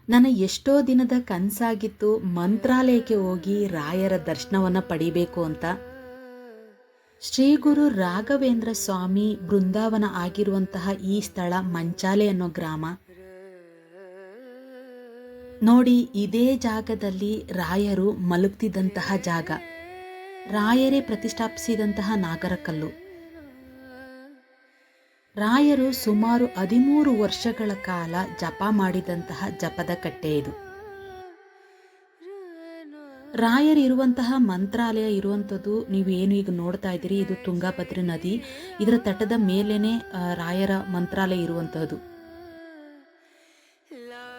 ನನ್ನ ಎಷ್ಟೋ ದಿನದ ಕನಸಾಗಿತ್ತು ಮಂತ್ರಾಲಯಕ್ಕೆ ಹೋಗಿ ರಾಯರ ದರ್ಶನವನ್ನು ಪಡಿಬೇಕು ಅಂತ. ಶ್ರೀ ಗುರು ರಾಘವೇಂದ್ರ ಸ್ವಾಮಿ ಬೃಂದಾವನ ಆಗಿರುವಂತಹ ಈ ಸ್ಥಳ ಮಂಚಾಲೆ ಅನ್ನೋ ಗ್ರಾಮ ನೋಡಿ. ಇದೇ ಜಾಗದಲ್ಲಿ ರಾಯರು ಮಲಗ್ತಿದ್ದಂತಹ ಜಾಗ, ರಾಯರೇ ಪ್ರತಿಷ್ಠಾಪಿಸಿದಂತಹ ನಾಗರಕಲ್ಲು. ರಾಯರು ಸುಮಾರು 13 ವರ್ಷಗಳ ಕಾಲ ಜಪ ಮಾಡಿದಂತಹ ಜಪದ ಕಟ್ಟೆ ಇದು. ರಾಯರಿರುವಂತಹ ಮಂತ್ರಾಲಯ ಇರುವಂಥದ್ದು ನೀವು ಏನು ಈಗ ನೋಡ್ತಾ ಇದ್ದೀರಿ, ಇದು ತುಂಗಾಭದ್ರಾ ನದಿ. ಇದರ ತಟದ ಮೇಲೇನೆ ರಾಯರ ಮಂತ್ರಾಲಯ ಇರುವಂತಹದ್ದು.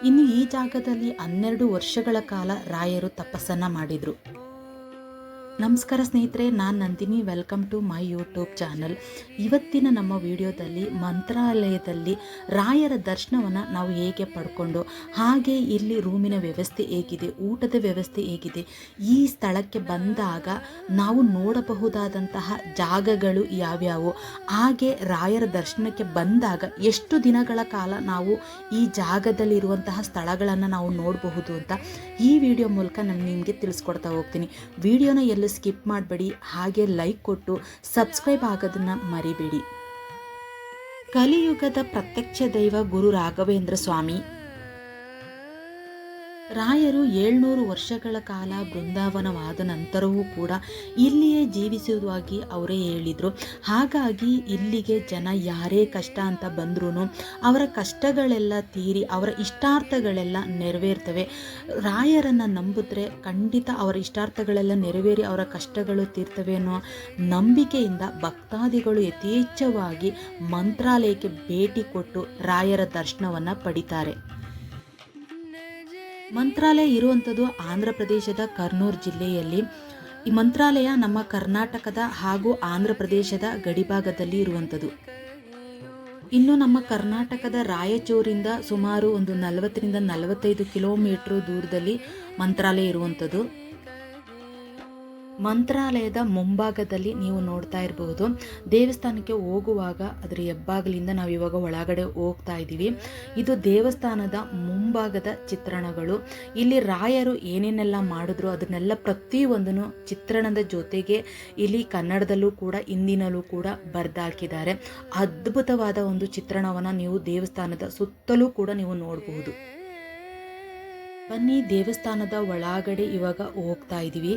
ಇನ್ನು ಈ ಜಾಗದಲ್ಲಿ 12 ವರ್ಷಗಳ ಕಾಲ ರಾಯರು ತಪಸ್ಸನ್ನ ಮಾಡಿದ್ರು. ನಮಸ್ಕಾರ ಸ್ನೇಹಿತರೆ, ನಾನು Nandini. Welcome to my YouTube channel. ಇವತ್ತಿನ ನಮ್ಮ ವಿಡಿಯೋದಲ್ಲಿ ಮಂತ್ರಾಲಯದಲ್ಲಿ ರಾಯರ ದರ್ಶನವನ್ನು ನಾವು ಹೇಗೆ ಪಡ್ಕೊಂಡು, ಹಾಗೆ ಇಲ್ಲಿ ರೂಮಿನ ವ್ಯವಸ್ಥೆ ಹೇಗಿದೆ, ಊಟದ ವ್ಯವಸ್ಥೆ ಹೇಗಿದೆ, ಈ ಸ್ಥಳಕ್ಕೆ ಬಂದಾಗ ನಾವು ನೋಡಬಹುದಾದಂತಹ ಜಾಗಗಳು ಯಾವ್ಯಾವು, ಹಾಗೆ ರಾಯರ ದರ್ಶನಕ್ಕೆ ಬಂದಾಗ ಎಷ್ಟು ದಿನಗಳ ಕಾಲ ನಾವು ಈ ಜಾಗದಲ್ಲಿರುವಂತಹ ಸ್ಥಳಗಳನ್ನು ನಾವು ನೋಡಬಹುದು ಅಂತ ಈ ವಿಡಿಯೋ ಮೂಲಕ ನಾನು ನಿಮಗೆ ತಿಳಿಸ್ಕೊಡ್ತಾ ಹೋಗ್ತೀನಿ. ವಿಡಿಯೋನ ಸ್ಕಿಪ್ ಮಾಡಬೇಡಿ, ಹಾಗೆ ಲೈಕ್ ಕೊಟ್ಟು ಸಬ್ಸ್ಕ್ರೈಬ್ ಆಗೋದನ್ನ ಮರಿಬೇಡಿ. ಕಲಿಯುಗದ ಪ್ರತ್ಯಕ್ಷ ದೈವ ಗುರು ರಾಘವೇಂದ್ರ ಸ್ವಾಮಿ ರಾಯರು 700 ವರ್ಷಗಳ ಕಾಲ ಬೃಂದಾವನವಾದ ನಂತರವೂ ಕೂಡ ಇಲ್ಲಿಯೇ ಜೀವಿಸುವುದಾಗಿ ಅವರೇ ಹೇಳಿದರು. ಹಾಗಾಗಿ ಇಲ್ಲಿಗೆ ಜನ ಯಾರೇ ಕಷ್ಟ ಅಂತ ಬಂದ್ರೂ ಅವರ ಕಷ್ಟಗಳೆಲ್ಲ ತೀರಿ ಅವರ ಇಷ್ಟಾರ್ಥಗಳೆಲ್ಲ ನೆರವೇರ್ತವೆ. ರಾಯರನ್ನು ನಂಬಿದ್ರೆ ಖಂಡಿತ ಅವರ ಇಷ್ಟಾರ್ಥಗಳೆಲ್ಲ ನೆರವೇರಿ ಅವರ ಕಷ್ಟಗಳು ತೀರ್ತವೆ ಅನ್ನೋ ನಂಬಿಕೆಯಿಂದ ಭಕ್ತಾದಿಗಳು ಯಥೇಚ್ಛವಾಗಿ ಮಂತ್ರಾಲಯಕ್ಕೆ ಭೇಟಿ ಕೊಟ್ಟು ರಾಯರ ದರ್ಶನವನ್ನು ಪಡಿತಾರೆ. ಮಂತ್ರಾಲಯ ಇರುವಂಥದ್ದು ಆಂಧ್ರ ಪ್ರದೇಶದ ಕರ್ನೂಲ್ ಜಿಲ್ಲೆಯಲ್ಲಿ. ಈ ಮಂತ್ರಾಲಯ ನಮ್ಮ ಕರ್ನಾಟಕದ ಹಾಗೂ ಆಂಧ್ರ ಪ್ರದೇಶದ ಗಡಿಭಾಗದಲ್ಲಿ ಇರುವಂಥದ್ದು. ಇನ್ನು ನಮ್ಮ ಕರ್ನಾಟಕದ ರಾಯಚೂರಿಂದ ಸುಮಾರು ಒಂದು 40ರಿಂದ 45 ಕಿಲೋಮೀಟರ್ ದೂರದಲ್ಲಿ ಮಂತ್ರಾಲಯ ಇರುವಂಥದ್ದು. ಮಂತ್ರಾಲಯದ ಮುಂಭಾಗದಲ್ಲಿ ನೀವು ನೋಡ್ತಾ ಇರಬಹುದು, ದೇವಸ್ಥಾನಕ್ಕೆ ಹೋಗುವಾಗ ಅದರ ಹೆಬ್ಬಾಗಿಲಿಂದ ನಾವು ಇವಾಗ ಒಳಗಡೆ ಹೋಗ್ತಾ ಇದ್ದೀವಿ. ಇದು ದೇವಸ್ಥಾನದ ಮುಂಭಾಗದ ಚಿತ್ರಣಗಳು. ಇಲ್ಲಿ ರಾಯರು ಏನೇನೆಲ್ಲ ಮಾಡಿದ್ರು ಅದನ್ನೆಲ್ಲ ಪ್ರತಿಯೊಂದನ್ನು ಚಿತ್ರಣದ ಜೊತೆಗೆ ಇಲ್ಲಿ ಕನ್ನಡದಲ್ಲೂ ಕೂಡ ಹಿಂದಿನಲ್ಲೂ ಕೂಡ ಬರೆದಾಕಿದ್ದಾರೆ. ಅದ್ಭುತವಾದ ಒಂದು ಚಿತ್ರಣವನ್ನು ನೀವು ದೇವಸ್ಥಾನದ ಸುತ್ತಲೂ ಕೂಡ ನೀವು ನೋಡಬಹುದು. ಬನ್ನಿ, ದೇವಸ್ಥಾನದ ಒಳಗಡೆ ಇವಾಗ ಹೋಗ್ತಾ ಇದ್ದೀವಿ.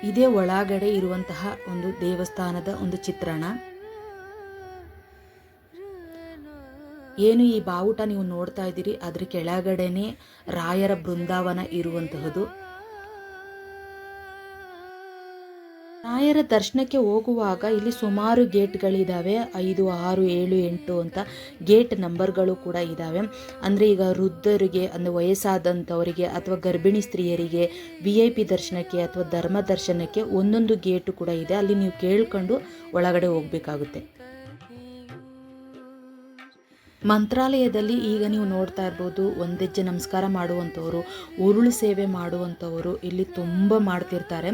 ಇದೇ ಒಳಗಡೆ ಇರುವಂತಹ ಒಂದು ದೇವಸ್ಥಾನದ ಒಂದು ಚಿತ್ರಣ. ಏನು ಈ ಬಾವುಟ ನೀವು ನೋಡ್ತಾ ಇದ್ದೀರಿ, ಅದ್ರ ಕೆಳಗಡೆನೆ ರಾಯರ ಬೃಂದಾವನ ಇರುವಂತಹದ್ದು. ರಾಯರ ದರ್ಶನಕ್ಕೆ ಹೋಗುವಾಗ ಇಲ್ಲಿ ಸುಮಾರು ಗೇಟ್ಗಳಿದ್ದಾವೆ, 5, 6, 7, 8 ಅಂತ ಗೇಟ್ ನಂಬರ್ಗಳು ಕೂಡ ಇದ್ದಾವೆ. ಅಂದರೆ ಈಗ ವೃದ್ಧರಿಗೆ, ಅಂದರೆ ವಯಸ್ಸಾದಂಥವರಿಗೆ ಅಥವಾ ಗರ್ಭಿಣಿ ಸ್ತ್ರೀಯರಿಗೆ VIP ದರ್ಶನಕ್ಕೆ ಅಥವಾ ಧರ್ಮ ದರ್ಶನಕ್ಕೆ ಒಂದೊಂದು ಗೇಟು ಕೂಡ ಇದೆ. ಅಲ್ಲಿ ನೀವು ಕೇಳ್ಕೊಂಡು ಒಳಗಡೆ ಹೋಗಬೇಕಾಗುತ್ತೆ. ಮಂತ್ರಾಲಯದಲ್ಲಿ ಈಗ ನೀವು ನೋಡ್ತಾ ಇರ್ಬೋದು, ಒಂದೆಜ್ಜೆ ನಮಸ್ಕಾರ ಮಾಡುವಂಥವರು, ಉರುಳು ಸೇವೆ ಮಾಡುವಂಥವರು ಇಲ್ಲಿ ತುಂಬ ಮಾಡ್ತಿರ್ತಾರೆ.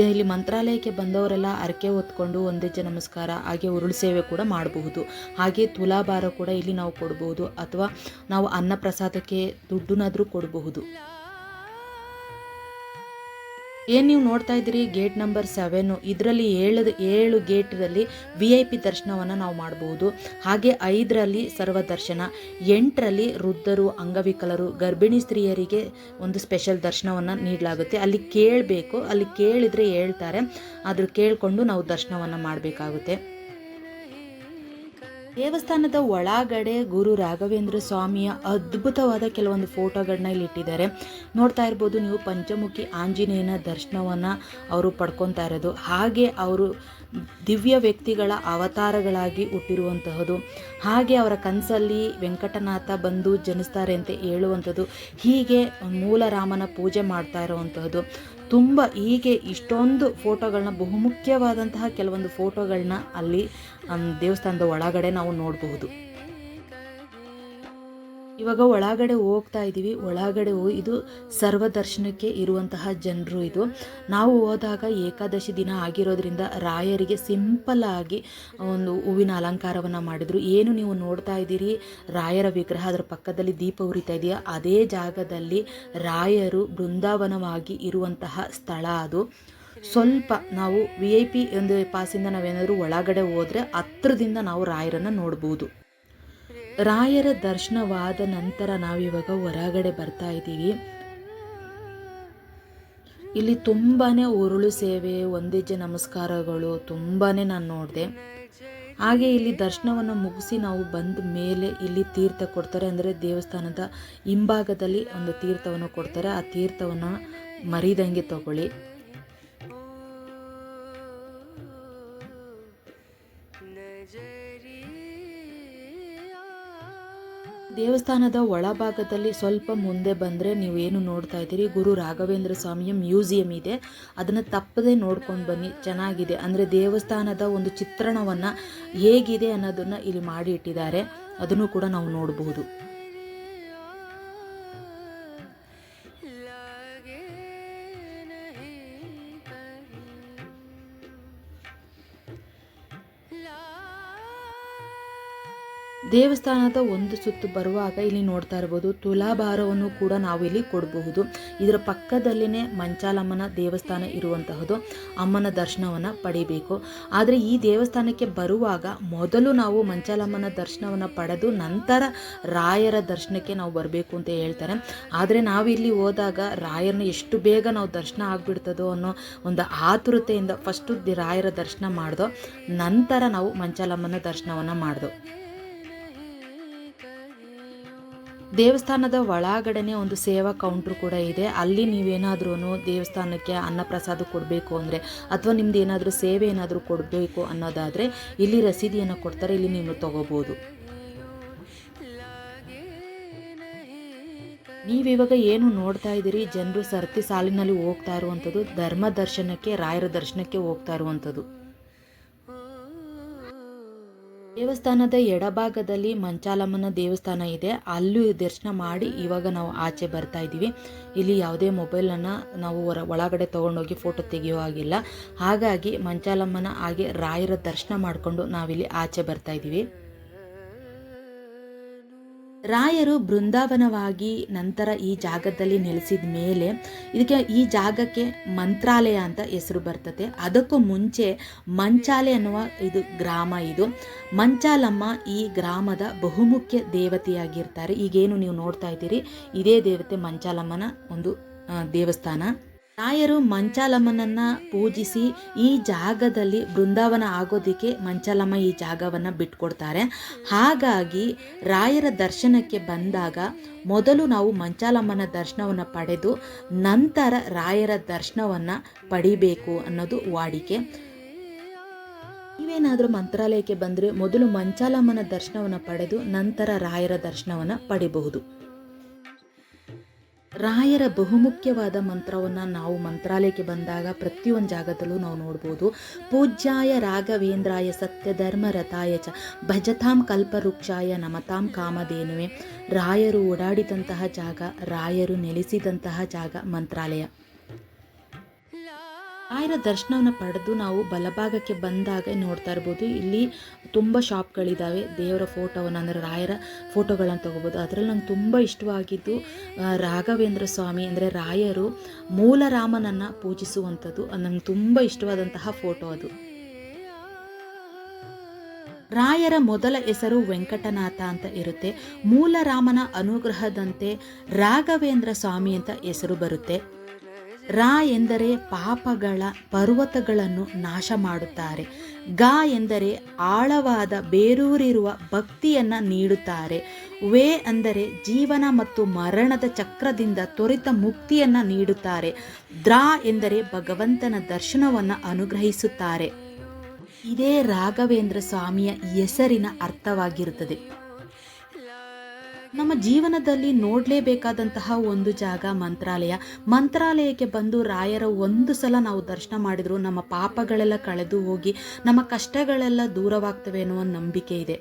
ಇಲ್ಲಿ ಮಂತ್ರಾಲಯಕ್ಕೆ ಬಂದವರೆಲ್ಲ ಹರಕೆ ಹೊತ್ಕೊಂಡು ಒಂದೆಜ್ಜೆ ನಮಸ್ಕಾರ ಹಾಗೆ ಉರುಳು ಸೇವೆ ಕೂಡ ಮಾಡಬಹುದು. ಹಾಗೆ ತುಲಾಭಾರ ಕೂಡ ಇಲ್ಲಿ ನಾವು ಕೊಡಬಹುದು, ಅಥವಾ ನಾವು ಅನ್ನ ಪ್ರಸಾದಕ್ಕೆ ದುಡ್ಡನ್ನಾದರೂ ಕೊಡಬಹುದು. ಏನು ನೀವು ನೋಡ್ತಾ ಇದ್ದೀರಿ, ಗೇಟ್ ನಂಬರ್ 7. ಇದರಲ್ಲಿ 7 ಗೇಟಲ್ಲಿ VIP ದರ್ಶನವನ್ನು ನಾವು ಮಾಡಬಹುದು. ಹಾಗೆ 5ರಲ್ಲಿ ಸರ್ವದರ್ಶನ, 8ರಲ್ಲಿ ವೃದ್ಧರು, ಅಂಗವಿಕಲರು, ಗರ್ಭಿಣಿ ಸ್ತ್ರೀಯರಿಗೆ ಒಂದು ಸ್ಪೆಷಲ್ ದರ್ಶನವನ್ನು ನೀಡಲಾಗುತ್ತೆ. ಅಲ್ಲಿ ಕೇಳಬೇಕು, ಅಲ್ಲಿ ಕೇಳಿದರೆ ಹೇಳ್ತಾರೆ, ಆದರೂ ಕೇಳಿಕೊಂಡು ನಾವು ದರ್ಶನವನ್ನು ಮಾಡಬೇಕಾಗುತ್ತೆ. ದೇವಸ್ಥಾನದ ಒಳಗಡೆ ಗುರು ರಾಘವೇಂದ್ರ ಸ್ವಾಮಿಯ ಅದ್ಭುತವಾದ ಕೆಲವೊಂದು ಫೋಟೋಗಳನ್ನ ಇಲ್ಲಿ ಇಟ್ಟಿದ್ದಾರೆ. ನೋಡ್ತಾ ಇರ್ಬೋದು ನೀವು, ಪಂಚಮುಖಿ ಆಂಜನೇಯನ ದರ್ಶನವನ್ನು ಅವರು ಪಡ್ಕೊತಾ ಇರೋದು. ಹಾಗೆ ಅವರು ದಿವ್ಯ ವ್ಯಕ್ತಿಗಳ ಅವತಾರಗಳಾಗಿ ಹುಟ್ಟಿರುವಂತಹದ್ದು. ಹಾಗೆ ಅವರ ಕನಸಲ್ಲಿ ವೆಂಕಟನಾಥ ಬಂದು ಜನಿಸ್ತಾರೆ ಅಂತ ಹೇಳುವಂಥದ್ದು. ಹೀಗೆ ಮೂಲ ರಾಮನ ಪೂಜೆ ಮಾಡ್ತಾ ಇರುವಂತಹದ್ದು. ತುಂಬ ಹೀಗೆ ಇಷ್ಟೊಂದು ಫೋಟೋಗಳನ್ನ, ಬಹುಮುಖ್ಯವಾದಂತಹ ಕೆಲವೊಂದು ಫೋಟೋಗಳನ್ನ ಅಲ್ಲಿ ದೇವಸ್ಥಾನದ ಒಳಗಡೆ ನಾವು ನೋಡಬಹುದು. ಇವಾಗ ಒಳಗಡೆ ಹೋಗ್ತಾ ಇದ್ದೀವಿ. ಒಳಗಡೆ ಇದು ಸರ್ವದರ್ಶನಕ್ಕೆ ಇರುವಂತಹ ಜನರು. ಇದು ನಾವು ಹೋದಾಗ ಏಕಾದಶಿ ದಿನ ಆಗಿರೋದ್ರಿಂದ ರಾಯರಿಗೆ ಸಿಂಪಲ್ ಆಗಿ ಒಂದು ಹೂವಿನ ಅಲಂಕಾರವನ್ನು ಮಾಡಿದರು. ಏನು ನೀವು ನೋಡ್ತಾ ಇದ್ದೀರಿ ರಾಯರ ವಿಗ್ರಹ, ಅದರ ಪಕ್ಕದಲ್ಲಿ ದೀಪ ಉರಿತಾ ಇದೆಯಾ, ಅದೇ ಜಾಗದಲ್ಲಿ ರಾಯರು ಬೃಂದಾವನವಾಗಿ ಇರುವಂತಹ ಸ್ಥಳ ಅದು. ಸ್ವಲ್ಪ ನಾವು VIP ಒಂದು ಪಾಸಿಂದ ನಾವೇನಾದರೂ ಒಳಗಡೆ ಹೋದರೆ ಹತ್ರದಿಂದ ನಾವು ರಾಯರನ್ನು ನೋಡ್ಬೋದು. ರಾಯರ ದರ್ಶನವಾದ ನಂತರ ನಾವಿವಾಗ ಹೊರಗಡೆ ಬರ್ತಾ ಇದ್ದೀವಿ. ಇಲ್ಲಿ ತುಂಬಾ ಉರುಳು ಸೇವೆ, ಒಂದೆಜ್ಜೆ ನಮಸ್ಕಾರಗಳು ತುಂಬಾ ನಾನು ನೋಡಿದೆ. ಹಾಗೆ ಇಲ್ಲಿ ದರ್ಶನವನ್ನು ಮುಗಿಸಿ ನಾವು ಬಂದ ಮೇಲೆ ಇಲ್ಲಿ ತೀರ್ಥ ಕೊಡ್ತಾರೆ. ಅಂದರೆ ದೇವಸ್ಥಾನದ ಹಿಂಭಾಗದಲ್ಲಿ ಒಂದು ತೀರ್ಥವನ್ನು ಕೊಡ್ತಾರೆ. ಆ ತೀರ್ಥವನ್ನು ಮರಿದಂಗೆ ತಗೊಳ್ಳಿ. ದೇವಸ್ಥಾನದ ಒಳಭಾಗದಲ್ಲಿ ಸ್ವಲ್ಪ ಮುಂದೆ ಬಂದರೆ ನೀವು ಏನು ನೋಡ್ತಾ ಇದ್ದೀರಿ, ಗುರು ರಾಘವೇಂದ್ರ ಸ್ವಾಮಿಯ ಮ್ಯೂಸಿಯಂ ಇದೆ. ಅದನ್ನು ತಪ್ಪದೆ ನೋಡ್ಕೊಂಡು ಬನ್ನಿ, ಚೆನ್ನಾಗಿದೆ. ಅಂದರೆ ದೇವಸ್ಥಾನದ ಒಂದು ಚಿತ್ರಣವನ್ನು ಹೇಗಿದೆ ಅನ್ನೋದನ್ನು ಇಲ್ಲಿ ಮಾಡಿ ಇಟ್ಟಿದ್ದಾರೆ, ಅದನ್ನು ಕೂಡ ನಾವು ನೋಡಬಹುದು. ದೇವಸ್ಥಾನದ ಒಂದು ಸುತ್ತು ಬರುವಾಗ ಇಲ್ಲಿ ನೋಡ್ತಾ ಇರ್ಬೋದು ತುಲಾಭಾರವನ್ನು ಕೂಡ ನಾವು ಇಲ್ಲಿ ಕೊಡಬಹುದು. ಇದರ ಪಕ್ಕದಲ್ಲಿನೇ ಮಂಚಾಲಮ್ಮನ ದೇವಸ್ಥಾನ ಇರುವಂತಹದ್ದು. ಅಮ್ಮನ ದರ್ಶನವನ್ನು ಪಡಿಬೇಕು. ಆದರೆ ಈ ದೇವಸ್ಥಾನಕ್ಕೆ ಬರುವಾಗ ಮೊದಲು ನಾವು ಮಂಚಾಲಮ್ಮನ ದರ್ಶನವನ್ನು ಪಡೆದು ನಂತರ ರಾಯರ ದರ್ಶನಕ್ಕೆ ನಾವು ಬರಬೇಕು ಅಂತ ಹೇಳ್ತಾರೆ. ಆದರೆ ನಾವಿಲ್ಲಿ ಹೋದಾಗ ರಾಯರನ್ನ ಎಷ್ಟು ಬೇಗ ನಾವು ದರ್ಶನ ಆಗಿಬಿಡ್ತದೋ ಅನ್ನೋ ಒಂದು ಆತುರತೆಯಿಂದ ಫಸ್ಟು ರಾಯರ ದರ್ಶನ ಮಾಡ್ದೋ, ನಂತರ ನಾವು ಮಂಚಾಲಮ್ಮನ ದರ್ಶನವನ್ನು ಮಾಡ್ದೋ. ದೇವಸ್ಥಾನದ ಒಳಗಡೆನೆ ಒಂದು ಸೇವಾ ಕೌಂಟ್ರು ಕೂಡ ಇದೆ. ಅಲ್ಲಿ ನೀವೇನಾದ್ರೂ ದೇವಸ್ಥಾನಕ್ಕೆ ಅನ್ನಪ್ರಸಾದ ಕೊಡಬೇಕು ಅಂದರೆ ಅಥವಾ ನಿಮ್ದು ಏನಾದರೂ ಸೇವೆ ಏನಾದರೂ ಕೊಡಬೇಕು ಅನ್ನೋದಾದರೆ ಇಲ್ಲಿ ರಸೀದಿಯನ್ನು ಕೊಡ್ತಾರೆ, ಇಲ್ಲಿ ನೀವು ತಗೋಬೋದು. ನೀವಿವಾಗ ಏನು ನೋಡ್ತಾ ಇದ್ದೀರಿ, ಜನರು ಸರತಿ ಸಾಲಿನಲ್ಲಿ ಹೋಗ್ತಾ ಇರುವಂಥದ್ದು ಧರ್ಮ ದರ್ಶನಕ್ಕೆ, ರಾಯರ ದರ್ಶನಕ್ಕೆ ಹೋಗ್ತಾ ಇರುವಂಥದ್ದು. ದೇವಸ್ಥಾನದ ಎಡಭಾಗದಲ್ಲಿ ಮಂಚಾಲಮ್ಮನ ದೇವಸ್ಥಾನ ಇದೆ, ಅಲ್ಲೂ ದರ್ಶನ ಮಾಡಿ ಇವಾಗ ನಾವು ಆಚೆ ಬರ್ತಾ ಇದ್ದೀವಿ. ಇಲ್ಲಿ ಯಾವುದೇ ಮೊಬೈಲನ್ನು ನಾವು ಒಳಗಡೆ ತೊಗೊಂಡೋಗಿ ಫೋಟೋ ತೆಗೆಯೋ ಹಾಗಿಲ್ಲ. ಹಾಗಾಗಿ ಮಂಚಾಲಮ್ಮನ ಹಾಗೆ ರಾಯರ ದರ್ಶನ ಮಾಡಿಕೊಂಡು ನಾವಿಲ್ಲಿ ಆಚೆ ಬರ್ತಾ ಇದ್ದೀವಿ. ರಾಯರು ಬೃಂದಾವನವಾಗಿ ನಂತರ ಈ ಜಾಗದಲ್ಲಿ ನೆಲೆಸಿದ ಮೇಲೆ ಈ ಜಾಗಕ್ಕೆ ಮಂತ್ರಾಲಯ ಅಂತ ಹೆಸರು ಬರ್ತದೆ. ಅದಕ್ಕೂ ಮುಂಚೆ ಮಂಚಾಲೆ ಅನ್ನುವ ಇದು ಗ್ರಾಮ. ಇದು ಮಂಚಾಲಮ್ಮ ಈ ಗ್ರಾಮದ ಬಹುಮುಖ್ಯ ದೇವತೆಯಾಗಿರ್ತಾರೆ. ಈಗೇನು ನೀವು ನೋಡ್ತಾ ಇದ್ದೀರಿ ಇದೇ ದೇವತೆ ಮಂಚಾಲಮ್ಮನ ಒಂದು ದೇವಸ್ಥಾನ. ರಾಯರು ಮಂಚಾಲಮ್ಮನನ್ನ ಪೂಜಿಸಿ ಈ ಜಾಗದಲ್ಲಿ ಬೃಂದಾವನ ಆಗೋದಕ್ಕೆ ಮಂಚಾಲಮ್ಮ ಈ ಜಾಗವನ್ನು ಬಿಟ್ಕೊಡ್ತಾರೆ. ಹಾಗಾಗಿ ರಾಯರ ದರ್ಶನಕ್ಕೆ ಬಂದಾಗ ಮೊದಲು ನಾವು ಮಂಚಾಲಮ್ಮನ ದರ್ಶನವನ್ನು ಪಡೆದು ನಂತರ ರಾಯರ ದರ್ಶನವನ್ನು ಪಡಿಬೇಕು ಅನ್ನೋದು ವಾಡಿಕೆ. ನೀವೇನಾದರೂ ಮಂತ್ರಾಲಯಕ್ಕೆ ಬಂದರೆ ಮೊದಲು ಮಂಚಾಲಮ್ಮನ ದರ್ಶನವನ್ನು ಪಡೆದು ನಂತರ ರಾಯರ ದರ್ಶನವನ್ನು ಪಡಿಬಹುದು. ರಾಯರ ಬಹುಮುಖ್ಯವಾದ ಮಂತ್ರವನ್ನು ನಾವು ಮಂತ್ರಾಲಯಕ್ಕೆ ಬಂದಾಗ ಪ್ರತಿಯೊಂದು ಜಾಗದಲ್ಲೂ ನಾವು ನೋಡ್ಬೋದು. ಪೂಜ್ಯಾಯ ರಾಘವೇಂದ್ರಾಯ ಸತ್ಯಧರ್ಮ ರಥಾಯ ಚ ಭಜತಾಂ ಕಲ್ಪವೃಕ್ಷಾಯ ನಮತಾಂ ಕಾಮಧೇನುವೆ. ರಾಯರು ಓಡಾಡಿದಂತಹ ಜಾಗ, ರಾಯರು ನೆಲೆಸಿದಂತಹ ಜಾಗ ಮಂತ್ರಾಲಯ. ರಾಯರ ದರ್ಶನವನ್ನು ಪಡೆದು ನಾವು ಬಲಭಾಗಕ್ಕೆ ಬಂದಾಗ ನೋಡ್ತಾ ಇರ್ಬೋದು, ಇಲ್ಲಿ ತುಂಬ ಶಾಪ್ಗಳಿದ್ದಾವೆ. ದೇವರ ಫೋಟೋವನ್ನು ಅಂದರೆ ರಾಯರ ಫೋಟೋಗಳನ್ನು ತೊಗೋಬೋದು. ಅದರಲ್ಲಿ ನಂಗೆ ತುಂಬ ಇಷ್ಟವಾಗಿದ್ದು ರಾಘವೇಂದ್ರ ಸ್ವಾಮಿ ಅಂದರೆ ರಾಯರು ಮೂಲರಾಮನನ್ನು ಪೂಜಿಸುವಂಥದ್ದು ನಂಗೆ ತುಂಬ ಇಷ್ಟವಾದಂತಹ ಫೋಟೋ ಅದು. ರಾಯರ ಮೊದಲ ಹೆಸರು ವೆಂಕಟನಾಥ ಅಂತ ಇರುತ್ತೆ. ಮೂಲರಾಮನ ಅನುಗ್ರಹದಂತೆ ರಾಘವೇಂದ್ರ ಸ್ವಾಮಿ ಅಂತ ಹೆಸರು ಬರುತ್ತೆ. ರಾ ಎಂದರೆ ಪಾಪಗಳ ಪರ್ವತಗಳನ್ನು ನಾಶ ಮಾಡುತ್ತಾರೆ. ಗ ಎಂದರೆ ಆಳವಾದ ಬೇರೂರಿರುವ ಭಕ್ತಿಯನ್ನು ನೀಡುತ್ತಾರೆ. ವೇ ಅಂದರೆ ಜೀವನ ಮತ್ತು ಮರಣದ ಚಕ್ರದಿಂದ ತ್ವರಿತ ಮುಕ್ತಿಯನ್ನು ನೀಡುತ್ತಾರೆ. ದ್ರಾ ಎಂದರೆ ಭಗವಂತನ ದರ್ಶನವನ್ನು ಅನುಗ್ರಹಿಸುತ್ತಾರೆ. ಇದೇ ರಾಘವೇಂದ್ರ ಸ್ವಾಮಿಯ ಹೆಸರಿನ ಅರ್ಥವಾಗಿರುತ್ತದೆ. ನಮ್ಮ ಜೀವನದಲ್ಲಿ ನೋಡಲೇಬೇಕಾದಂತಹ ಒಂದು ಜಾಗ ಮಂತ್ರಾಲಯ. ಮಂತ್ರಾಲಯಕ್ಕೆ ಬಂದು ರಾಯರ ಒಂದು ಸಲ ನಾವು ದರ್ಶನ ಮಾಡಿದ್ರು ನಮ್ಮ ಪಾಪಗಳೆಲ್ಲ ಕಳೆದು ಹೋಗಿ ನಮ್ಮ ಕಷ್ಟಗಳೆಲ್ಲ ದೂರವಾಗ್ತವೆ ಅನ್ನುವ ನಂಬಿಕೆ ಇದೆ.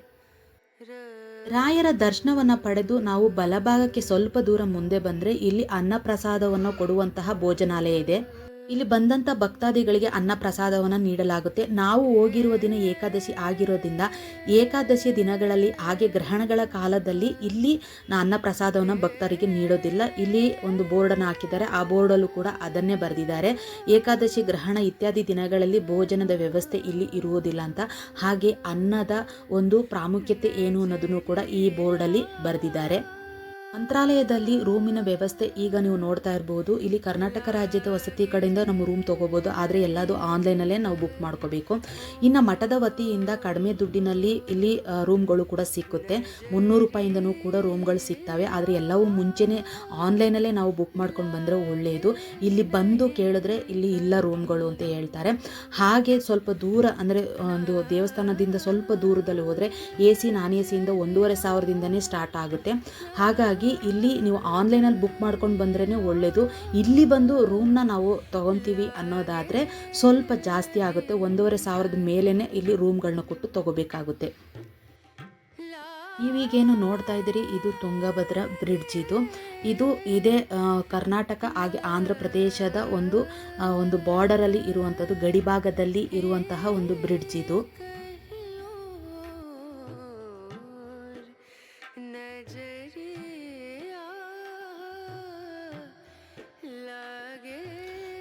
ರಾಯರ ದರ್ಶನವನ್ನು ಪಡೆದು ನಾವು ಬಲಭಾಗಕ್ಕೆ ಸ್ವಲ್ಪ ದೂರ ಮುಂದೆ ಬಂದರೆ ಇಲ್ಲಿ ಅನ್ನಪ್ರಸಾದವನ್ನು ಕೊಡುವಂತಹ ಭೋಜನಾಲಯ ಇದೆ. ಇಲ್ಲಿ ಬಂದಂಥ ಭಕ್ತಾದಿಗಳಿಗೆ ಅನ್ನ ಪ್ರಸಾದವನ್ನು ನೀಡಲಾಗುತ್ತೆ. ನಾವು ಹೋಗಿರುವ ದಿನ ಏಕಾದಶಿ ಆಗಿರೋದ್ರಿಂದ ಏಕಾದಶಿ ದಿನಗಳಲ್ಲಿ ಹಾಗೆ ಗ್ರಹಣಗಳ ಕಾಲದಲ್ಲಿ ಇಲ್ಲಿ ಅನ್ನ ಪ್ರಸಾದವನ್ನು ಭಕ್ತರಿಗೆ ನೀಡೋದಿಲ್ಲ. ಇಲ್ಲಿ ಒಂದು ಬೋರ್ಡನ್ನು ಹಾಕಿದ್ದಾರೆ, ಆ ಬೋರ್ಡಲ್ಲೂ ಕೂಡ ಅದನ್ನೇ ಬರೆದಿದ್ದಾರೆ, ಏಕಾದಶಿ ಗ್ರಹಣ ಇತ್ಯಾದಿ ದಿನಗಳಲ್ಲಿ ಭೋಜನದ ವ್ಯವಸ್ಥೆ ಇಲ್ಲಿ ಇರುವುದಿಲ್ಲ ಅಂತ. ಹಾಗೆ ಅನ್ನದ ಒಂದು ಪ್ರಾಮುಖ್ಯತೆ ಏನು ಅನ್ನೋದನ್ನು ಕೂಡ ಈ ಬೋರ್ಡಲ್ಲಿ ಬರೆದಿದ್ದಾರೆ. ಮಂತ್ರಾಲಯದಲ್ಲಿ ರೂಮಿನ ವ್ಯವಸ್ಥೆ ಈಗ ನೀವು ನೋಡ್ತಾ ಇರ್ಬೋದು. ಇಲ್ಲಿ ಕರ್ನಾಟಕ ರಾಜ್ಯದ ವಸತಿ ಕಡೆಯಿಂದ ನಮ್ಮ ರೂಮ್ ತೊಗೋಬೋದು, ಆದರೆ ಎಲ್ಲದು ಆನ್ಲೈನಲ್ಲೇ ನಾವು ಬುಕ್ ಮಾಡ್ಕೋಬೇಕು. ಇನ್ನು ಮಠದ ವತಿಯಿಂದ ಕಡಿಮೆ ದುಡ್ಡಿನಲ್ಲಿ ಇಲ್ಲಿ ರೂಮ್ಗಳು ಕೂಡ ಸಿಕ್ಕುತ್ತೆ. 300 ರೂಪಾಯಿಂದನೂ ಕೂಡ ರೂಮ್ಗಳು ಸಿಗ್ತವೆ. ಆದರೆ ಎಲ್ಲವೂ ಮುಂಚೆನೇ ಆನ್ಲೈನಲ್ಲೇ ನಾವು ಬುಕ್ ಮಾಡ್ಕೊಂಡು ಬಂದರೆ ಒಳ್ಳೆಯದು. ಇಲ್ಲಿ ಬಂದು ಕೇಳಿದ್ರೆ ಇಲ್ಲಿ ಇಲ್ಲ ರೂಮ್ಗಳು ಅಂತ ಹೇಳ್ತಾರೆ. ಹಾಗೆ ಸ್ವಲ್ಪ ದೂರ ಅಂದರೆ ಒಂದು ದೇವಸ್ಥಾನದಿಂದ ಸ್ವಲ್ಪ ದೂರದಲ್ಲಿ ಹೋದರೆ AC ನಾನ್ ACಯಿಂದ 1500ದಿಂದನೇ ಸ್ಟಾರ್ಟ್ ಆಗುತ್ತೆ. ಹಾಗಾಗಿ ಇಲ್ಲಿ ನೀವು ಆನ್ಲೈನಲ್ಲಿ ಬುಕ್ ಮಾಡ್ಕೊಂಡು ಬಂದ್ರೇ ಒಳ್ಳೆಯದು. ಇಲ್ಲಿ ಬಂದು ರೂಮ್ನ ನಾವು ತೊಗೊತೀವಿ ಅನ್ನೋದಾದರೆ ಸ್ವಲ್ಪ ಜಾಸ್ತಿ ಆಗುತ್ತೆ. 1500 ಮೇಲೇ ಇಲ್ಲಿ ರೂಮ್ಗಳನ್ನ ಕೊಟ್ಟು ತೊಗೋಬೇಕಾಗುತ್ತೆ. ನೀವೀಗೇನು ನೋಡ್ತಾ ಇದ್ದೀರಿ ಇದು ತುಂಗಭದ್ರಾ ಬ್ರಿಡ್ಜ್. ಇದು ಇದೇ ಕರ್ನಾಟಕ ಹಾಗೆ ಆಂಧ್ರ ಪ್ರದೇಶದ ಒಂದು ಬಾರ್ಡರಲ್ಲಿ ಇರುವಂಥದ್ದು, ಗಡಿಭಾಗದಲ್ಲಿ ಇರುವಂತಹ ಒಂದು ಬ್ರಿಡ್ಜ್ ಇದು.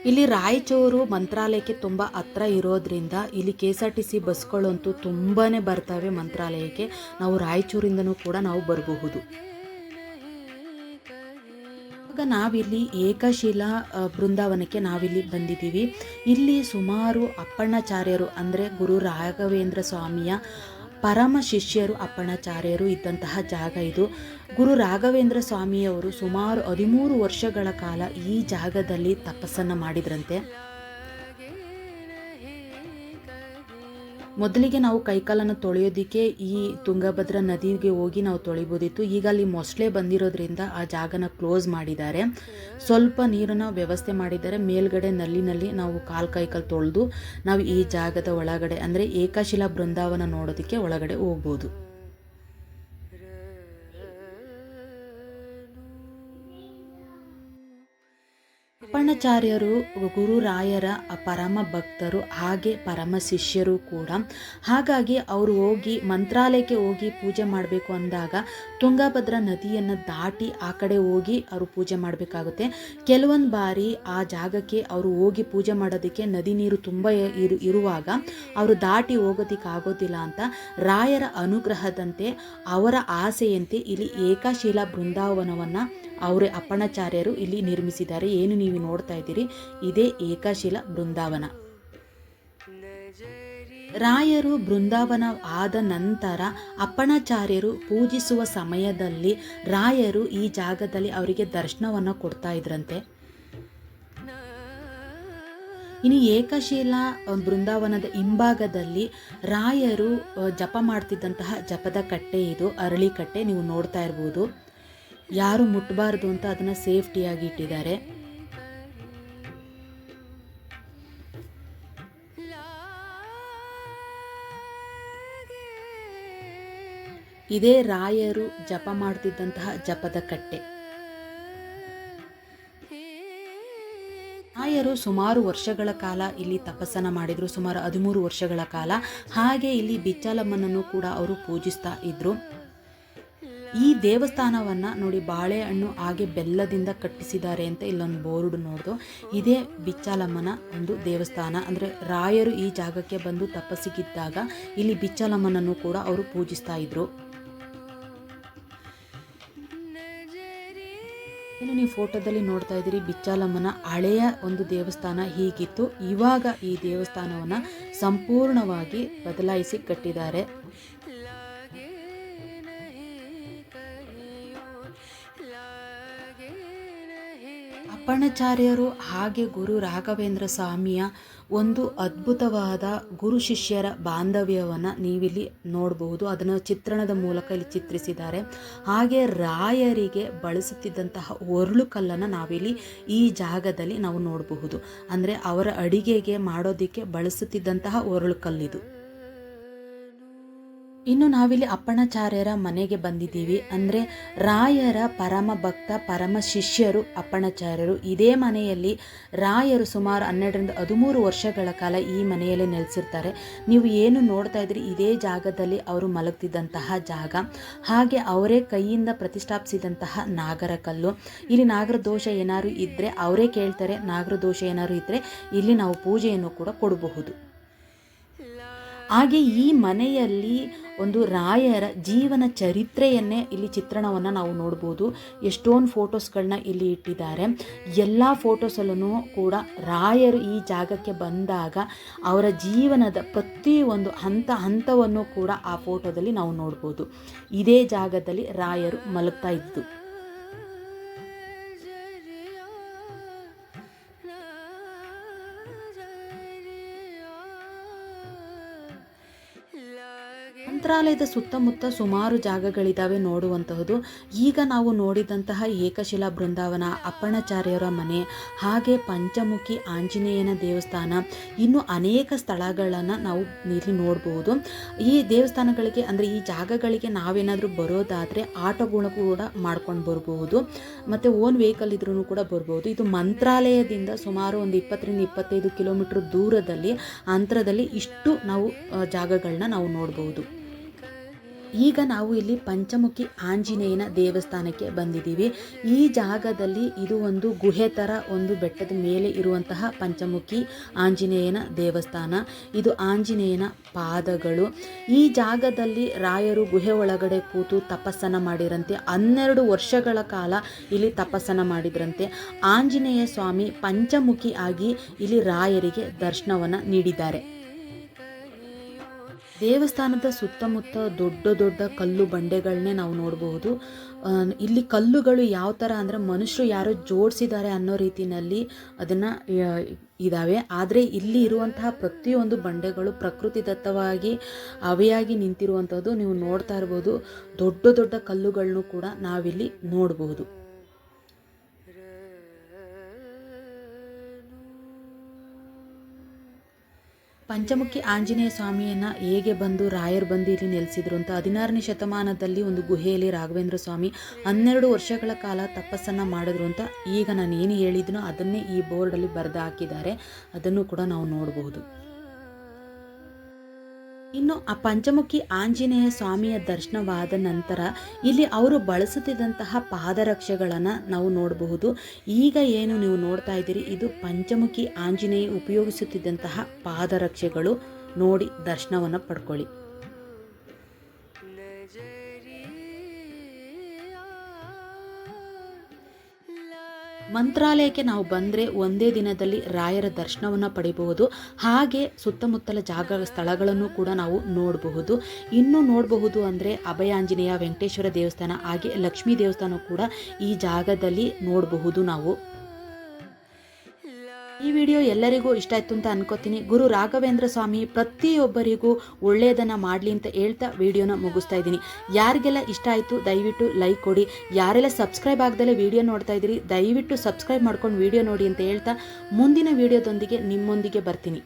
ಇಲ್ಲಿ ರಾಯಚೂರು ಮಂತ್ರಾಲಯಕ್ಕೆ ತುಂಬ ಹತ್ರ ಇರೋದ್ರಿಂದ ಇಲ್ಲಿ KSRTC ಬಸ್ಗಳಂತೂ ತುಂಬಾ ಬರ್ತವೆ ಮಂತ್ರಾಲಯಕ್ಕೆ. ನಾವು ರಾಯಚೂರಿಂದನೂ ಕೂಡ ನಾವು ಬರಬಹುದು. ಇವಾಗ ನಾವಿಲ್ಲಿ ಏಕಶಿಲಾ ಬೃಂದಾವನಕ್ಕೆ ನಾವಿಲ್ಲಿ ಬಂದಿದ್ದೀವಿ. ಇಲ್ಲಿ ಸುಮಾರು ಅಪ್ಪಣ್ಣಾಚಾರ್ಯರು ಅಂದರೆ ಗುರು ರಾಘವೇಂದ್ರ ಸ್ವಾಮಿಯ ಪರಮ ಶಿಷ್ಯರು ಅಪ್ಪಣ್ಣಾಚಾರ್ಯರು ಇದ್ದಂತಹ ಜಾಗ ಇದು. ಗುರು ರಾಘವೇಂದ್ರ ಸ್ವಾಮಿಯವರು ಸುಮಾರು 13 ವರ್ಷಗಳ ಕಾಲ ಈ ಜಾಗದಲ್ಲಿ ತಪಸ್ಸನ್ನು ಮಾಡಿದ್ರಂತೆ. ಮೊದಲಿಗೆ ನಾವು ಕೈಕಾಲನ್ನು ತೊಳೆಯೋದಕ್ಕೆ ಈ ತುಂಗಭದ್ರಾ ನದಿಗೆ ಹೋಗಿ ನಾವು ತೊಳಿಬೋದಿತ್ತು. ಈಗ ಅಲ್ಲಿ ಮೊಸಳೆ ಬಂದಿರೋದ್ರಿಂದ ಆ ಜಾಗನ ಕ್ಲೋಸ್ ಮಾಡಿದ್ದಾರೆ. ಸ್ವಲ್ಪ ನೀರನ್ನು ವ್ಯವಸ್ಥೆ ಮಾಡಿದ್ದಾರೆ. ಮೇಲ್ಗಡೆ ನಲ್ಲಿನಲ್ಲಿ ನಾವು ಕೈಕಾಲು ತೊಳೆದು ನಾವು ಈ ಜಾಗದ ಒಳಗಡೆ ಅಂದರೆ ಏಕಶಿಲಾ ಬೃಂದಾವನ ನೋಡೋದಕ್ಕೆ ಒಳಗಡೆ ಹೋಗ್ಬೋದು. ಅಪ್ಪಣ್ಣಾಚಾರ್ಯರು ಗುರು ರಾಯರ ಪರಮ ಭಕ್ತರು ಹಾಗೆ ಪರಮ ಶಿಷ್ಯರು ಕೂಡ. ಹಾಗಾಗಿ ಅವರು ಹೋಗಿ ಮಂತ್ರಾಲಯಕ್ಕೆ ಹೋಗಿ ಪೂಜೆ ಮಾಡಬೇಕು ಅಂದಾಗ ತುಂಗಭದ್ರಾ ನದಿಯನ್ನು ದಾಟಿ ಆ ಕಡೆ ಹೋಗಿ ಅವರು ಪೂಜೆ ಮಾಡಬೇಕಾಗುತ್ತೆ. ಕೆಲವೊಂದು ಬಾರಿ ಆ ಜಾಗಕ್ಕೆ ಅವರು ಹೋಗಿ ಪೂಜೆ ಮಾಡೋದಕ್ಕೆ ನದಿ ನೀರು ತುಂಬ ಇರುವಾಗ ಅವರು ದಾಟಿ ಹೋಗೋದಕ್ಕೆ ಆಗೋದಿಲ್ಲ ಅಂತ ರಾಯರ ಅನುಗ್ರಹದಂತೆ ಅವರ ಆಸೆಯಂತೆ ಇಲ್ಲಿ ಏಕಶಿಲಾ ಬೃಂದಾವನವನ್ನು ಅವರೇ ಅಪ್ಪಣ್ಣಾಚಾರ್ಯರು ಇಲ್ಲಿ ನಿರ್ಮಿಸಿದ್ದಾರೆ. ಏನು ನೀವು ನೋಡ್ತಾ ಇದ್ದೀರಿ ಇದೇ ಏಕಶಿಲಾ ಬೃಂದಾವನ. ರಾಯರು ಬೃಂದಾವನ ಆದ ನಂತರ ಅಪ್ಪಣ್ಣಾಚಾರ್ಯರು ಪೂಜಿಸುವ ಸಮಯದಲ್ಲಿ ರಾಯರು ಈ ಜಾಗದಲ್ಲಿ ಅವರಿಗೆ ದರ್ಶನವನ್ನು ಕೊಡ್ತಾ ಇದ್ರಂತೆ. ಇನ್ನು ಏಕಶಿಲಾ ಬೃಂದಾವನದ ಹಿಂಭಾಗದಲ್ಲಿ ರಾಯರು ಜಪ ಮಾಡ್ತಿದ್ದಂತಹ ಜಪದ ಕಟ್ಟೆ ಇದು, ಅರಳಿ ಕಟ್ಟೆ ನೀವು ನೋಡ್ತಾ ಇರ್ಬೋದು. ಯಾರು ಮುಟ್ಟಬಾರ್ದು ಅಂತ ಅದನ್ನು ಸೇಫ್ಟಿಯಾಗಿ ಇಟ್ಟಿದ್ದಾರೆ. ಇದೇ ರಾಯರು ಜಪ ಮಾಡ್ತಿದ್ದಂತಹ ಜಪದ ಕಟ್ಟೆ. ರಾಯರು ಸುಮಾರು ವರ್ಷಗಳ ಕಾಲ ಇಲ್ಲಿ ತಪಸ್ಸನ್ನು ಮಾಡಿದರು, ಸುಮಾರು 13 ವರ್ಷಗಳ ಕಾಲ. ಹಾಗೆ ಇಲ್ಲಿ ಬಿಚ್ಚಾಲಮ್ಮನನ್ನು ಕೂಡ ಅವರು ಪೂಜಿಸ್ತಾ ಇದ್ರು. ಈ ದೇವಸ್ಥಾನವನ್ನು ನೋಡಿ ಬಾಳೆಹಣ್ಣು ಹಾಗೆ ಬೆಲ್ಲದಿಂದ ಕಟ್ಟಿಸಿದ್ದಾರೆ ಅಂತ ಇಲ್ಲೊಂದು ಬೋರ್ಡ್ ನೋಡ್ದು. ಇದೇ ಬಿಚ್ಚಾಲಮ್ಮನ ಒಂದು ದೇವಸ್ಥಾನ. ಅಂದರೆ ರಾಯರು ಈ ಜಾಗಕ್ಕೆ ಬಂದು ತಪಸ್ಸಿಗಿದ್ದಾಗ ಇಲ್ಲಿ ಬಿಚ್ಚಾಲಮ್ಮನನ್ನು ಕೂಡ ಅವರು ಪೂಜಿಸ್ತಾ ಇದ್ರು. ಇನ್ನು ನೀವು ಫೋಟೋದಲ್ಲಿ ನೋಡ್ತಾ ಇದ್ದೀರಿ ಬಿಚ್ಚಾಲಮ್ಮನ ಹಳೆಯ ಒಂದು ದೇವಸ್ಥಾನ ಹೀಗಿತ್ತು. ಇವಾಗ ಈ ದೇವಸ್ಥಾನವನ್ನು ಸಂಪೂರ್ಣವಾಗಿ ಬದಲಾಯಿಸಿ ಕಟ್ಟಿದ್ದಾರೆ. ಅಪ್ಪಣ್ಣಾಚಾರ್ಯರು ಹಾಗೆ ಗುರು ರಾಘವೇಂದ್ರ ಸ್ವಾಮಿಯ ಒಂದು ಅದ್ಭುತವಾದ ಗುರು ಶಿಷ್ಯರ ಬಾಂಧವ್ಯವನ್ನು ನೀವಿಲ್ಲಿ ನೋಡಬಹುದು. ಅದನ್ನು ಚಿತ್ರಣದ ಮೂಲಕ ಇಲ್ಲಿ ಚಿತ್ರಿಸಿದ್ದಾರೆ. ಹಾಗೆ ರಾಯರಿಗೆ ಬಳಸುತ್ತಿದ್ದಂತಹ ಒರಳು ಕಲ್ಲನ್ನು ನಾವಿಲ್ಲಿ ಈ ಜಾಗದಲ್ಲಿ ನಾವು ನೋಡಬಹುದು. ಅಂದರೆ ಅವರ ಅಡಿಗೆಗೆ ಮಾಡೋದಕ್ಕೆ ಬಳಸುತ್ತಿದ್ದಂತಹ ಒರಳು ಕಲ್ಲಿದು. ಇನ್ನು ನಾವಿಲ್ಲಿ ಅಪ್ಪಣಾಚಾರ್ಯರ ಮನೆಗೆ ಬಂದಿದ್ದೀವಿ. ಅಂದರೆ ರಾಯರ ಪರಮ ಭಕ್ತ ಪರಮ ಶಿಷ್ಯರು ಅಪ್ಪಣಾಚಾರ್ಯರು. ಇದೇ ಮನೆಯಲ್ಲಿ ರಾಯರು ಸುಮಾರು 12-13 ವರ್ಷಗಳ ಕಾಲ ಈ ಮನೆಯಲ್ಲೇ ನೆಲೆಸಿರ್ತಾರೆ. ನೀವು ಏನು ನೋಡ್ತಾ ಇದ್ರಿ ಇದೇ ಜಾಗದಲ್ಲಿ ಅವರು ಮಲಗ್ತಿದ್ದಂತಹ ಜಾಗ. ಹಾಗೆ ಅವರೇ ಕೈಯಿಂದ ಪ್ರತಿಷ್ಠಾಪಿಸಿದಂತಹ ನಾಗರ ಕಲ್ಲು. ಇಲ್ಲಿ ನಾಗರ ದೋಷ ಏನಾದ್ರು ಇದ್ದರೆ ಅವರೇ ಕೇಳ್ತಾರೆ. ನಾಗರ ದೋಷ ಏನಾದ್ರು ಇದ್ದರೆ ಇಲ್ಲಿ ನಾವು ಪೂಜೆಯನ್ನು ಕೂಡ ಕೊಡಬಹುದು. ಹಾಗೆ ಈ ಮನೆಯಲ್ಲಿ ಒಂದು ರಾಯರ ಜೀವನ ಚರಿತ್ರೆಯನ್ನೇ ಇಲ್ಲಿ ಚಿತ್ರಣವನ್ನು ನಾವು ನೋಡ್ಬೋದು. ಎಷ್ಟೊಂದು ಫೋಟೋಸ್ಗಳನ್ನ ಇಲ್ಲಿ ಇಟ್ಟಿದ್ದಾರೆ. ಎಲ್ಲ ಫೋಟೋಸಲ್ಲೂ ಕೂಡ ರಾಯರು ಈ ಜಾಗಕ್ಕೆ ಬಂದಾಗ ಅವರ ಜೀವನದ ಪ್ರತಿಯೊಂದು ಹಂತವನ್ನು ಕೂಡ ಆ ಫೋಟೋದಲ್ಲಿ ನಾವು ನೋಡ್ಬೋದು. ಇದೇ ಜಾಗದಲ್ಲಿ ರಾಯರು ಮಲಗ್ತಾ ಇದ್ದು. ಮಂತ್ರಾಲಯದ ಸುತ್ತಮುತ್ತ ಸುಮಾರು ಜಾಗಗಳಿದ್ದಾವೆ ನೋಡುವಂತಹದ್ದು. ಈಗ ನಾವು ನೋಡಿದಂತಹ ಏಕಶಿಲಾ ಬೃಂದಾವನ, ಅಪ್ಪಣಾಚಾರ್ಯರ ಮನೆ, ಹಾಗೆ ಪಂಚಮುಖಿ ಆಂಜನೇಯನ ದೇವಸ್ಥಾನ, ಇನ್ನು ಅನೇಕ ಸ್ಥಳಗಳನ್ನು ನಾವು ಇಲ್ಲಿ ನೋಡಬಹುದು. ಈ ದೇವಸ್ಥಾನಗಳಿಗೆ ಅಂದರೆ ಈ ಜಾಗಗಳಿಗೆ ನಾವೇನಾದರೂ ಬರೋದಾದರೆ ಆಟೋಗಳು ಕೂಡ ಮಾಡ್ಕೊಂಡು ಬರಬಹುದು, ಮತ್ತು ಓನ್ ವೆಹಿಕಲ್ ಇದ್ರೂ ಕೂಡ ಬರ್ಬೋದು. ಇದು ಮಂತ್ರಾಲಯದಿಂದ ಸುಮಾರು ಒಂದು 20-25 ಕಿಲೋಮೀಟರ್ ದೂರದಲ್ಲಿ ಅಂತರದಲ್ಲಿ ಇಷ್ಟು ನಾವು ಜಾಗಗಳನ್ನ ನಾವು ನೋಡಬಹುದು. ಈಗ ನಾವು ಇಲ್ಲಿ ಪಂಚಮುಖಿ ಆಂಜನೇಯನ ದೇವಸ್ಥಾನಕ್ಕೆ ಬಂದಿದ್ದೀವಿ. ಈ ಜಾಗದಲ್ಲಿ ಇದು ಒಂದು ಗುಹೆ ಥರ ಒಂದು ಬೆಟ್ಟದ ಮೇಲೆ ಇರುವಂತಹ ಪಂಚಮುಖಿ ಆಂಜನೇಯನ ದೇವಸ್ಥಾನ. ಇದು ಆಂಜನೇಯನ ಪಾದಗಳು. ಈ ಜಾಗದಲ್ಲಿ ರಾಯರು ಗುಹೆ ಒಳಗಡೆ ಕೂತು ತಪಸ್ಸನ್ನು ಮಾಡಿರಂತೆ. 12 ವರ್ಷಗಳ ಕಾಲ ಇಲ್ಲಿ ತಪಸ್ಸನ್ನು ಮಾಡಿದ್ರಂತೆ. ಆಂಜನೇಯ ಸ್ವಾಮಿ ಪಂಚಮುಖಿ ಆಗಿ ಇಲ್ಲಿ ರಾಯರಿಗೆ ದರ್ಶನವನ್ನು ನೀಡಿದ್ದಾರೆ. ದೇವಸ್ಥಾನದ ಸುತ್ತಮುತ್ತ ದೊಡ್ಡ ದೊಡ್ಡ ಕಲ್ಲು ಬಂಡೆಗಳನ್ನೇ ನಾವು ನೋಡಬಹುದು. ಇಲ್ಲಿ ಕಲ್ಲುಗಳು ಯಾವ ಥರ ಅಂದರೆ ಮನುಷ್ಯರು ಯಾರೋ ಜೋಡಿಸಿದ್ದಾರೆ ಅನ್ನೋ ರೀತಿಯಲ್ಲಿ ಅದನ್ನು ಇದ್ದಾವೆ. ಆದರೆ ಇಲ್ಲಿ ಇರುವಂತಹ ಪ್ರತಿಯೊಂದು ಬಂಡೆಗಳು ಪ್ರಕೃತಿದತ್ತವಾಗಿ ಅವೆಯಾಗಿ ನಿಂತಿರುವಂಥದ್ದು ನೀವು ನೋಡ್ತಾ ಇರ್ಬೋದು. ದೊಡ್ಡ ದೊಡ್ಡ ಕಲ್ಲುಗಳನ್ನು ಕೂಡ ನಾವಿಲ್ಲಿ ನೋಡಬಹುದು. ಪಂಚಮುಖಿ ಆಂಜನೇಯ ಸ್ವಾಮಿಯನ್ನು ಹೇಗೆ ರಾಯರು ಬಂದು ಇಲ್ಲಿ ನೆಲೆಸಿದ್ರು ಅಂತ 16ನೇ ಶತಮಾನದಲ್ಲಿ ಒಂದು ಗುಹೆಯಲ್ಲಿ ರಾಘವೇಂದ್ರ ಸ್ವಾಮಿ 12 ವರ್ಷಗಳ ಕಾಲ ತಪಸ್ಸನ್ನು ಮಾಡಿದ್ರು ಅಂತ ಈಗ ನಾನು ಏನು ಹೇಳಿದ್ನೋ ಅದನ್ನೇ ಈ ಬೋರ್ಡಲ್ಲಿ ಬರೆದು ಹಾಕಿದ್ದಾರೆ. ಅದನ್ನು ಕೂಡ ನಾವು ನೋಡಬಹುದು. ಇನ್ನು ಆ ಪಂಚಮುಖಿ ಆಂಜನೇಯ ಸ್ವಾಮಿಯ ದರ್ಶನವಾದ ನಂತರ ಇಲ್ಲಿ ಅವರು ಬಳಸುತ್ತಿದ್ದಂತಹ ಪಾದರಕ್ಷೆಗಳನ್ನು ನಾವು ನೋಡಬಹುದು. ಈಗ ಏನು ನೀವು ನೋಡ್ತಾ ಇದ್ದೀರಿ ಇದು ಪಂಚಮುಖಿ ಆಂಜನೇಯ ಉಪಯೋಗಿಸುತ್ತಿದ್ದಂತಹ ಪಾದರಕ್ಷೆಗಳು. ನೋಡಿ ದರ್ಶನವನ್ನು ಪಡ್ಕೊಳ್ಳಿ. ಮಂತ್ರಾಲಯಕ್ಕೆ ನಾವು ಬಂದರೆ ಒಂದೇ ದಿನದಲ್ಲಿ ರಾಯರ ದರ್ಶನವನ್ನು ಪಡಿಬಹುದು. ಹಾಗೆ ಸುತ್ತಮುತ್ತಲ ಸ್ಥಳಗಳನ್ನು ಕೂಡ ನಾವು ನೋಡಬಹುದು. ಇನ್ನೂ ನೋಡಬಹುದು ಅಂದರೆ ಅಭಯಾಂಜನೇಯ, ವೆಂಕಟೇಶ್ವರ ದೇವಸ್ಥಾನ, ಹಾಗೆ ಲಕ್ಷ್ಮೀ ದೇವಸ್ಥಾನ ಕೂಡ ಈ ಜಾಗದಲ್ಲಿ ನೋಡಬಹುದು ನಾವು. ಈ ವಿಡಿಯೋ ಎಲ್ಲರಿಗೂ ಇಷ್ಟ ಆಯಿತು ಅಂತ ಅನ್ಕೋತೀನಿ. ಗುರು ರಾಘವೇಂದ್ರ ಸ್ವಾಮಿ ಪ್ರತಿಯೊಬ್ಬರಿಗೂ ಒಳ್ಳೆಯದನ್ನು ಮಾಡಲಿ ಅಂತ ಹೇಳ್ತಾ ವಿಡಿಯೋನ ಮುಗಿಸ್ತಾ ಇದ್ದೀನಿ. ಯಾರಿಗೆಲ್ಲ ಇಷ್ಟ ಆಯಿತು ದಯವಿಟ್ಟು ಲೈಕ್ ಕೊಡಿ. ಯಾರೆಲ್ಲ ಸಬ್ಸ್ಕ್ರೈಬ್ ಆಗದಲ್ಲೇ ವಿಡಿಯೋ ನೋಡ್ತಾ ಇದ್ದೀರಿ ದಯವಿಟ್ಟು ಸಬ್ಸ್ಕ್ರೈಬ್ ಮಾಡ್ಕೊಂಡು ವಿಡಿಯೋ ನೋಡಿ ಅಂತ ಹೇಳ್ತಾ ಮುಂದಿನ ವಿಡಿಯೋದೊಂದಿಗೆ ನಿಮ್ಮೊಂದಿಗೆ ಬರ್ತೀನಿ.